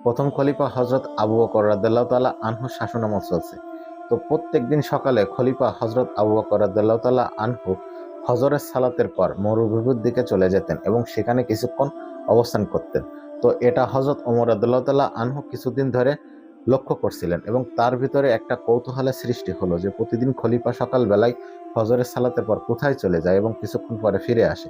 প্রথম খলিফা হজরত আবু বকর রাদিয়াল্লাহু তাআলা আনহু শাসনামল চলছে। তো প্রত্যেকদিন সকালে খলিফা হজরত আবু বকর রাদিয়াল্লাহু তাআলা আনহু ফজরের সালাতের পর মরুভূমির দিকে চলে যেতেন এবং সেখানে কিছুক্ষণ অবস্থান করতেন। তো এটা হজরত ওমর রাদিয়াল্লাহু তাআলা আনহু কিছুদিন ধরে লক্ষ্য করছিলেন এবং তার ভিতরে একটা কৌতূহলের সৃষ্টি হলো যে প্রতিদিন খলিফা সকালবেলায় ফজরের সালাতের পর কোথায় চলে যায় এবং কিছুক্ষণ পরে ফিরে আসে।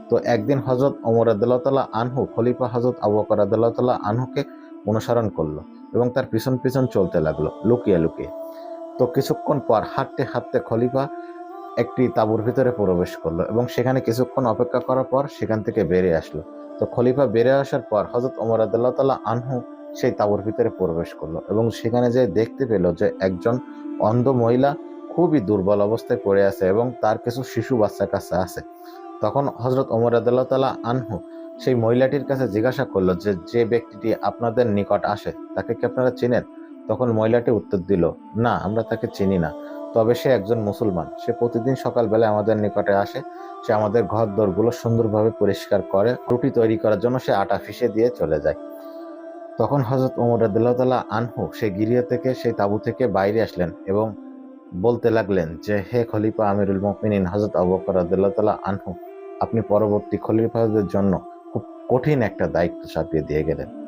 তো একদিন হজরত ওমর রাদিয়াল্লাহু তাআলা আনহু খলিফা হজরত আবু বকর রাদিয়াল্লাহু তাআলা আনহুকে অনুসরণ করলো এবং তার পিছন পিছন চলতে লাগলো লুকিয়ে লুকিয়ে। তো কিছুক্ষণ পর হাঁটতে হাঁটতে খলিফা একটি তাঁবুর ভিতরে প্রবেশ করলো এবং সেখানে কিছুক্ষণ অপেক্ষা করার পর সেখান থেকে বেরিয়ে আসলো। তো খলিফা বেরিয়ে আসার পর হযরত ওমর রাদিয়াল্লাহু তাআলা আনহু সেই তাঁবুর ভিতরে প্রবেশ করলো এবং সেখানে যেয়ে দেখতে পেল যে একজন অন্ধ মহিলা খুবই দুর্বল অবস্থায় পড়ে আছে এবং তার কিছু শিশু বাচ্চা কাছে আছে। তখন হযরত ওমর রাদিয়াল্লাহু তাআলা আনহু সেই মহিলাটির কাছে জিজ্ঞাসা করলো যে, যে ব্যক্তিটি আপনাদের নিকট আসে তাকে কি আপনারা চেনেন? তখন মহিলাটি উত্তর দিল, না আমরা তাকে চিনি না। তবে সে একজন মুসলমান। সে প্রতিদিন সকালবেলায় আমাদের নিকটে আসে। সে আমাদের ঘর-দোরগুলো সুন্দরভাবে পরিষ্কার করে। রুটি তৈরি করার জন্য সে আটা ফিসে দিয়ে চলে যায়। তখন হযরত ওমর রাদিয়াল্লাহু তাআলা আনহু সেই গৃহ থেকে সেই তাঁবু থেকে বাইরে আসলেন এবং বলতে লাগলেন যে, হে খলিফা আমিরুল মুমিনিন হযরত আবু বকর রাদিয়াল্লাহু তাআলা আনহু, আপনি পরবর্তী খলিফাদের জন্য খুব কঠিন একটা দায়িত্ব চাপিয়ে দিয়ে গেলেন।